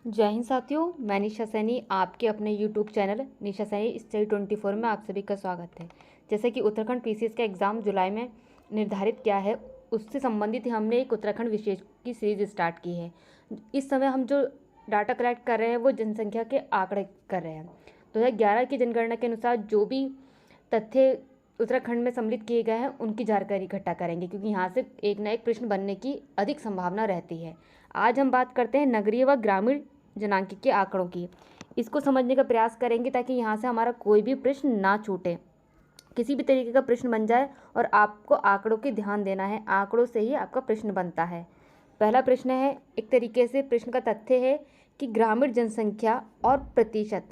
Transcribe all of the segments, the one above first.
जय हिंद साथियों, मैं निशा सैनी आपके अपने यूट्यूब चैनल निशा सैनी स्टडी 24 में आप सभी का स्वागत है। जैसे कि उत्तराखंड पीसीएस का एग्ज़ाम जुलाई में निर्धारित किया है, उससे संबंधित हमने एक उत्तराखंड विशेष की सीरीज स्टार्ट की है। इस समय हम जो डाटा कलेक्ट कर रहे हैं वो जनसंख्या के आंकड़े कर रहे हैं। 2011 की जनगणना के अनुसार जो भी तथ्य उत्तराखंड में सम्मिलित किए गए हैं उनकी जानकारी इकट्ठा करेंगे, क्योंकि यहाँ से एक न एक प्रश्न बनने की अधिक संभावना रहती है। आज हम बात करते हैं नगरीय व ग्रामीण जनांक के आंकड़ों की। इसको समझने का प्रयास करेंगे ताकि यहाँ से हमारा कोई भी प्रश्न ना छूटे, किसी भी तरीके का प्रश्न बन जाए। और आपको आंकड़ों की ध्यान देना है, आंकड़ों से ही आपका प्रश्न बनता है। पहला प्रश्न है, एक तरीके से प्रश्न का तथ्य है कि ग्रामीण जनसंख्या और प्रतिशत,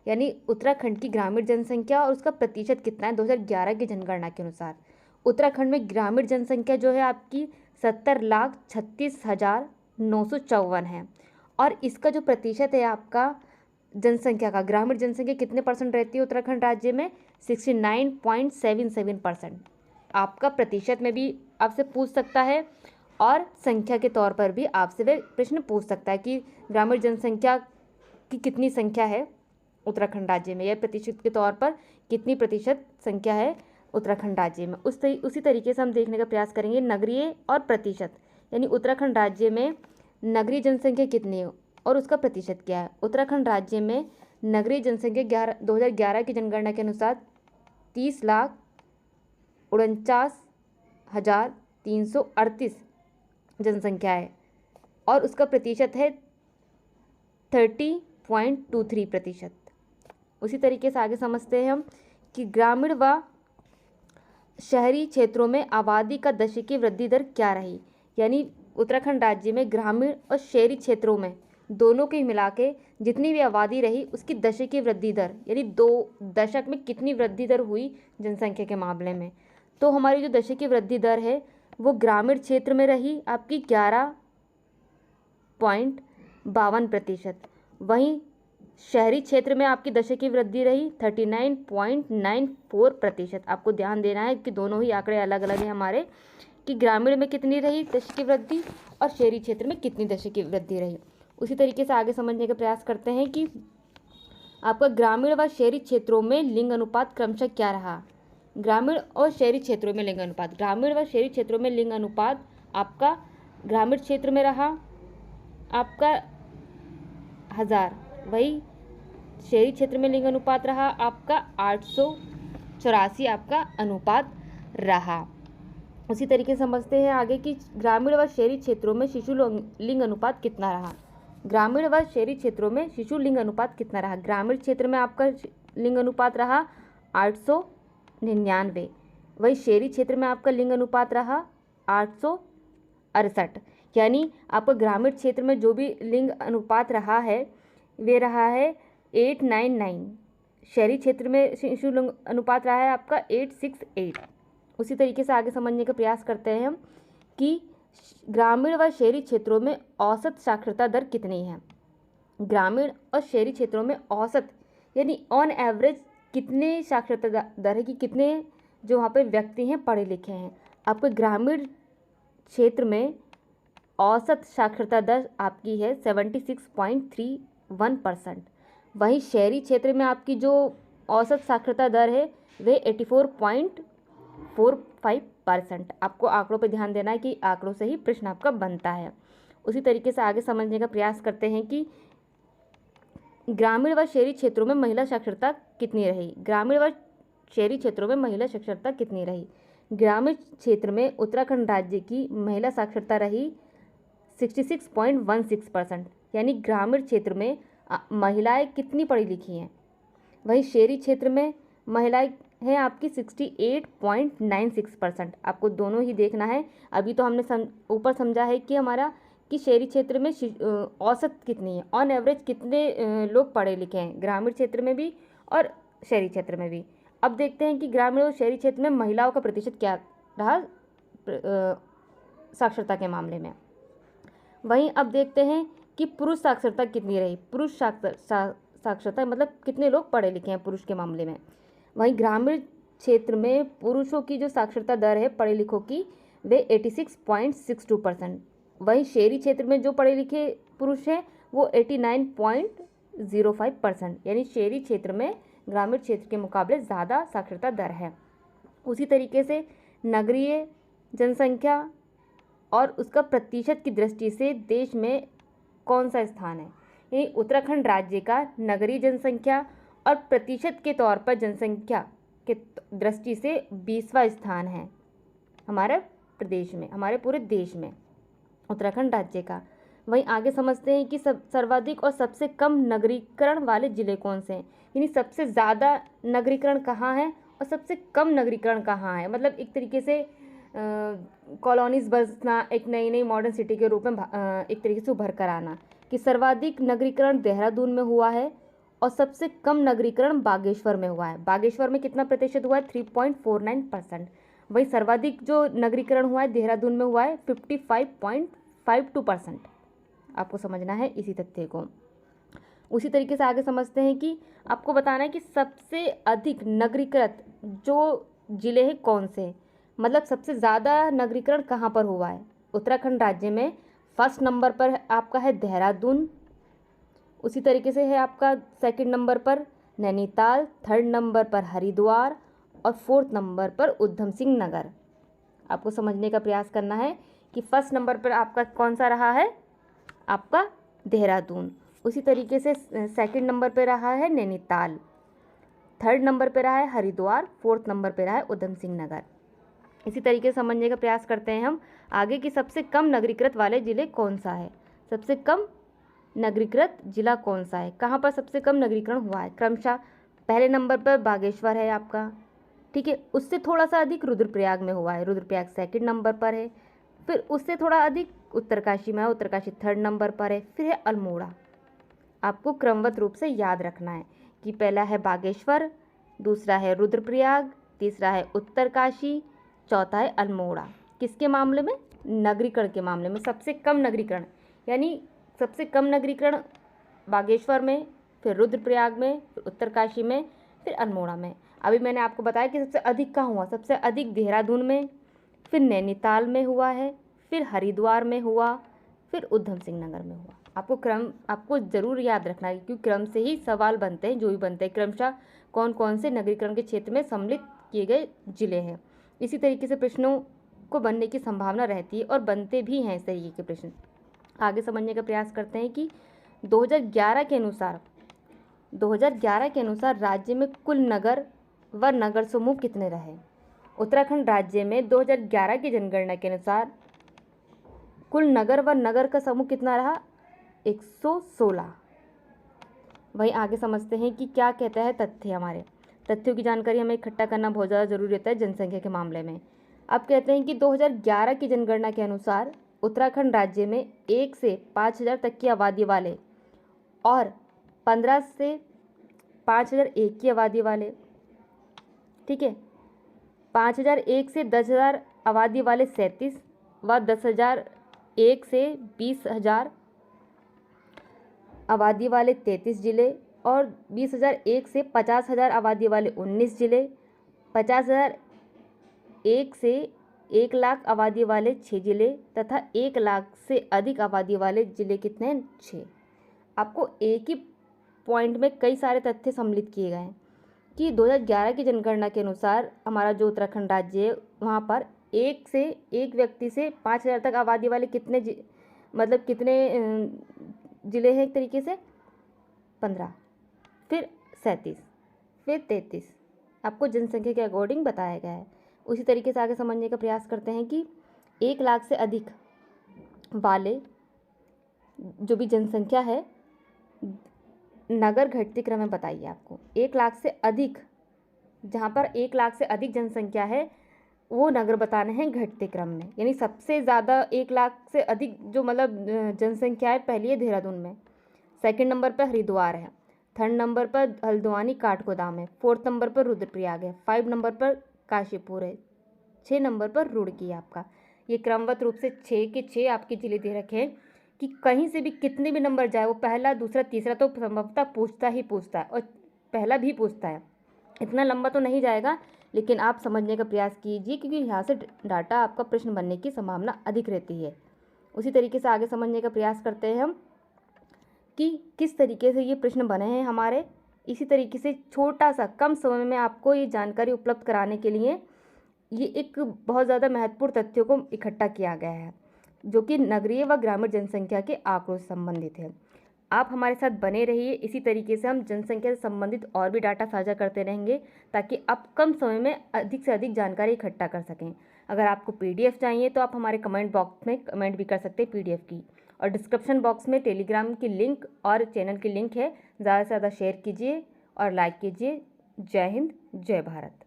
यानी उत्तराखंड की ग्रामीण जनसंख्या और उसका प्रतिशत कितना है 2011 की जनगणना के अनुसार। उत्तराखंड में ग्रामीण जनसंख्या जो है आपकी 70,36,954 है। और इसका जो प्रतिशत है आपका जनसंख्या का, ग्रामीण जनसंख्या कितने परसेंट रहती है उत्तराखंड राज्य में? 69.77%। आपका प्रतिशत में भी आपसे पूछ सकता है और संख्या के तौर पर भी आपसे वे प्रश्न पूछ सकता है कि ग्रामीण जनसंख्या की कितनी संख्या है उत्तराखंड राज्य में, या प्रतिशत के तौर पर कितनी प्रतिशत संख्या है उत्तराखंड राज्य में। उसी तरीके से हम देखने का प्रयास करेंगे नगरीय और प्रतिशत, यानी उत्तराखंड राज्य में नगरीय जनसंख्या कितनी है और उसका प्रतिशत क्या है। उत्तराखंड राज्य में नगरीय जनसंख्या 2011 की जनगणना के अनुसार 30,49,338 जनसंख्या है और उसका प्रतिशत है 30.23%। उसी तरीके से आगे समझते हैं हम कि ग्रामीण व शहरी क्षेत्रों में आबादी का दशकीय वृद्धि दर क्या रही। यानी उत्तराखंड राज्य में ग्रामीण और शहरी क्षेत्रों में दोनों के मिला के जितनी भी आबादी रही उसकी दशकीय वृद्धि दर, यानी 2 दशक में कितनी वृद्धि दर हुई जनसंख्या के मामले में। तो हमारी जो दशकीय वृद्धि दर है वो ग्रामीण क्षेत्र में रही आपकी 11.52%। वहीं शहरी क्षेत्र में आपकी दशकीय वृद्धि रही 39.94%। आपको ध्यान देना है कि दोनों ही आंकड़े अलग अलग हैं हमारे, कि ग्रामीण में कितनी रही दशकीय वृद्धि और शहरी क्षेत्र में कितनी दशकीय वृद्धि रही। उसी तरीके से आगे समझने का प्रयास करते हैं कि आपका ग्रामीण व शहरी क्षेत्रों में लिंग अनुपात क्रमशः क्या रहा। ग्रामीण और शहरी क्षेत्रों में लिंग अनुपात, ग्रामीण व शहरी क्षेत्रों में लिंग अनुपात आपका ग्रामीण क्षेत्र में रहा आपका 1000, वही शहरी क्षेत्र में लिंग अनुपात रहा आपका 884 आपका अनुपात रहा। उसी तरीके से समझते हैं आगे कि ग्रामीण व शहरी क्षेत्रों में शिशु लिंग अनुपात कितना रहा। ग्रामीण व शहरी क्षेत्रों में शिशु लिंग अनुपात कितना रहा। ग्रामीण क्षेत्र में आपका लिंग अनुपात रहा 899, वही शहरी क्षेत्र में आपका लिंग अनुपात रहा 868। यानी आपका ग्रामीण क्षेत्र में जो भी लिंग अनुपात रहा है वे रहा है 899, शहरी क्षेत्र में शिशु लिंग अनुपात रहा है आपका 868। उसी तरीके से आगे समझने का प्रयास करते हैं हम कि ग्रामीण व शहरी क्षेत्रों में औसत साक्षरता दर कितनी है। ग्रामीण और शहरी क्षेत्रों में औसत यानी ऑन एवरेज कितने साक्षरता दर है, कि कितने जो वहाँ पे व्यक्ति हैं पढ़े लिखे हैं। आपके ग्रामीण क्षेत्र में औसत साक्षरता दर आपकी है 76.31%। वहीं शहरी क्षेत्र में आपकी जो औसत साक्षरता दर है वे 84.45%। आपको आंकड़ों पर ध्यान देना है कि आंकड़ों से ही प्रश्न आपका बनता है। उसी तरीके से आगे समझने का प्रयास करते हैं कि ग्रामीण व शहरी क्षेत्रों में महिला साक्षरता कितनी रही। ग्रामीण व शहरी क्षेत्रों में महिला साक्षरता कितनी रही। ग्रामीण क्षेत्र में उत्तराखंड राज्य की महिला साक्षरता रही 66.16%, यानी ग्रामीण क्षेत्र में महिलाएं कितनी पढ़ी लिखी हैं। वहीं शहरी क्षेत्र में महिलाएं हैं आपकी 68.96%। आपको दोनों ही देखना है। अभी तो हमने ऊपर समझा है कि हमारा कि शहरी क्षेत्र में औसत कितनी है, ऑन एवरेज कितने लोग पढ़े लिखे हैं ग्रामीण क्षेत्र में भी और शहरी क्षेत्र में भी। अब देखते हैं कि ग्रामीण और शहरी क्षेत्र में महिलाओं का प्रतिशत क्या रहा साक्षरता के मामले में। वहीं अब देखते हैं कि पुरुष साक्षरता कितनी रही। पुरुष साक्षरता मतलब कितने लोग पढ़े लिखे हैं पुरुष के मामले में। वहीं ग्रामीण क्षेत्र में पुरुषों की जो साक्षरता दर है पढ़े लिखों की वे 86.62%। वहीं शहरी क्षेत्र में जो पढ़े लिखे पुरुष हैं वो 89.05%, यानी शहरी क्षेत्र में ग्रामीण क्षेत्र के मुकाबले ज़्यादा साक्षरता दर है। उसी तरीके से नगरीय जनसंख्या और उसका प्रतिशत की दृष्टि से देश में कौन सा स्थान है, यानी उत्तराखंड राज्य का नगरीय जनसंख्या और प्रतिशत के तौर पर जनसंख्या के दृष्टि से 20वां स्थान है हमारे प्रदेश में, हमारे पूरे देश में उत्तराखंड राज्य का। वहीं आगे समझते हैं कि सर्वाधिक और सबसे कम नगरीकरण वाले ज़िले कौन से हैं, यानी सबसे ज़्यादा नगरीकरण कहाँ है और सबसे कम नगरीकरण कहाँ है। मतलब एक तरीके से कॉलोनीज बसना, एक नई नई मॉडर्न सिटी के रूप में एक तरीके से उभर कर आना, कि सर्वाधिक नगरीकरण देहरादून में हुआ है और सबसे कम नगरीकरण बागेश्वर में हुआ है। बागेश्वर में कितना प्रतिशत हुआ है, 3.49%। वही सर्वाधिक जो नगरीकरण हुआ है देहरादून में हुआ है 55.52%। आपको समझना है इसी तथ्य को। उसी तरीके से आगे समझते हैं कि आपको बताना है कि सबसे अधिक नगरीकृत जो ज़िले हैं कौन से, मतलब सबसे ज़्यादा नगरीकरण कहाँ पर हुआ है। उत्तराखंड राज्य में फर्स्ट नंबर पर आपका है देहरादून, उसी तरीके से है आपका सेकंड नंबर पर नैनीताल, थर्ड नंबर पर हरिद्वार और फोर्थ नंबर पर उधम सिंह नगर। आपको समझने का प्रयास करना है कि फर्स्ट नंबर पर आपका कौन सा रहा है, आपका देहरादून। उसी तरीके से सेकंड नंबर पर रहा है नैनीताल, थर्ड नंबर पर रहा है हरिद्वार, फोर्थ नंबर पर रहा है उधम सिंह नगर। इसी तरीके से समझने का प्रयास करते हैं हम आगे कि सबसे कम नगरीकृत वाले ज़िले कौन सा है। सबसे कम नगरीकृत जिला कौन सा है, कहाँ पर सबसे कम नगरीकरण हुआ है। क्रमशः पहले नंबर पर बागेश्वर है आपका, ठीक है, उससे थोड़ा सा अधिक रुद्रप्रयाग में हुआ है, रुद्रप्रयाग सेकंड नंबर पर है। फिर उससे थोड़ा अधिक उत्तरकाशी में है, उत्तरकाशी थर्ड नंबर पर है। फिर है अल्मोड़ा। आपको क्रमबद्ध रूप से याद रखना है कि पहला है बागेश्वर, दूसरा है रुद्रप्रयाग, तीसरा है उत्तरकाशी, चौथा है अल्मोड़ा। किसके मामले में, नगरीकरण के मामले में सबसे कम नगरीकरण, यानी सबसे कम नगरीकरण बागेश्वर में, फिर रुद्रप्रयाग में, फिर उत्तरकाशी में, फिर अल्मोड़ा में। अभी मैंने आपको बताया कि सबसे अधिक कहाँ हुआ, सबसे अधिक देहरादून में, फिर नैनीताल में हुआ है, फिर हरिद्वार में हुआ, फिर उधम सिंह नगर में हुआ। आपको ज़रूर याद रखना है क्योंकि क्रम से ही सवाल बनते हैं, जो भी बनते हैं क्रमशः कौन कौन से नगरीकरण के क्षेत्र में सम्मिलित किए गए जिले हैं। इसी तरीके से प्रश्नों को बनने की संभावना रहती है और बनते भी हैं इस तरीके के प्रश्न। आगे समझने का प्रयास करते हैं कि 2011 के अनुसार राज्य में कुल नगर व नगर समूह कितने रहे। उत्तराखंड राज्य में 2011 की जनगणना के अनुसार कुल नगर व नगर का समूह कितना रहा, 116। वहीं आगे समझते हैं कि क्या कहता है तथ्य। हमारे तथ्यों की जानकारी हमें इकट्ठा करना बहुत ज़्यादा ज़रूरी रहता है जनसंख्या के मामले में। अब कहते हैं कि 2011 की जनगणना के अनुसार उत्तराखंड राज्य में 1 से 5000 तक की आबादी वाले और 15 से 5001 की आबादी वाले, ठीक है, 5001 से 10,000 आबादी वाले 37 व 10,001 से 20,000 आबादी वाले 33 जिले और 20,001 से 50,000 आबादी वाले 19 जिले, 50,001 से 1 लाख आबादी वाले 6 जिले तथा 1 लाख से अधिक आबादी वाले जिले कितने हैं, 6। आपको एक ही पॉइंट में कई सारे तथ्य सम्मिलित किए गए हैं कि 2011 की जनगणना के अनुसार हमारा जो उत्तराखंड राज्य है वहाँ पर एक व्यक्ति से 5,000 तक आबादी वाले कितने मतलब कितने ज़िले हैं, एक तरीके से 15, फिर 37, फिर 33 आपको जनसंख्या के अकॉर्डिंग बताया गया है। उसी तरीके से आगे समझने का प्रयास करते हैं कि 1 लाख से अधिक वाले जो भी जनसंख्या है नगर घटते क्रम में बताइए। आपको 1 लाख से अधिक, जहाँ पर 1 लाख से अधिक जनसंख्या है वो नगर बताने हैं घटते क्रम में, यानी सबसे ज़्यादा 1 लाख से अधिक जो मतलब जनसंख्या है पहली है देहरादून में, सेकंड नंबर पर हरिद्वार है, थर्ड नंबर पर हल्द्वानी काठगोदाम है, फोर्थ नंबर पर रुद्रप्रयाग है, 5 नंबर पर काशीपुर है, 6 नंबर पर रुड़की है। आपका ये क्रमवत रूप से 6 के 6 आपके जिले दे रखे हैं कि कहीं से भी कितने भी नंबर जाए वो पहला दूसरा तीसरा तो संभवतः पूछता है और पहला भी पूछता है। इतना लंबा तो नहीं जाएगा लेकिन आप समझने का प्रयास कीजिए क्योंकि यहाँ से डाटा आपका प्रश्न बनने की संभावना अधिक रहती है। उसी तरीके से आगे समझने का प्रयास करते हैं हम कि किस तरीके से ये प्रश्न बने हैं हमारे। इसी तरीके से छोटा सा कम समय में आपको ये जानकारी उपलब्ध कराने के लिए ये एक बहुत ज़्यादा महत्वपूर्ण तथ्यों को इकट्ठा किया गया है, जो कि नगरीय व ग्रामीण जनसंख्या के आंकड़ों से संबंधित है। आप हमारे साथ बने रहिए। इसी तरीके से हम जनसंख्या से संबंधित और भी डाटा साझा करते रहेंगे, ताकि आप कम समय में अधिक से अधिक जानकारी इकट्ठा कर सकें। अगर आपको पीडीएफ चाहिए तो आप हमारे कमेंट बॉक्स में कमेंट भी कर सकते हैं पीडीएफ की, और डिस्क्रिप्शन बॉक्स में टेलीग्राम की लिंक और चैनल की लिंक है। ज़्यादा से ज़्यादा शेयर कीजिए और लाइक कीजिए। जय हिंद, जय भारत।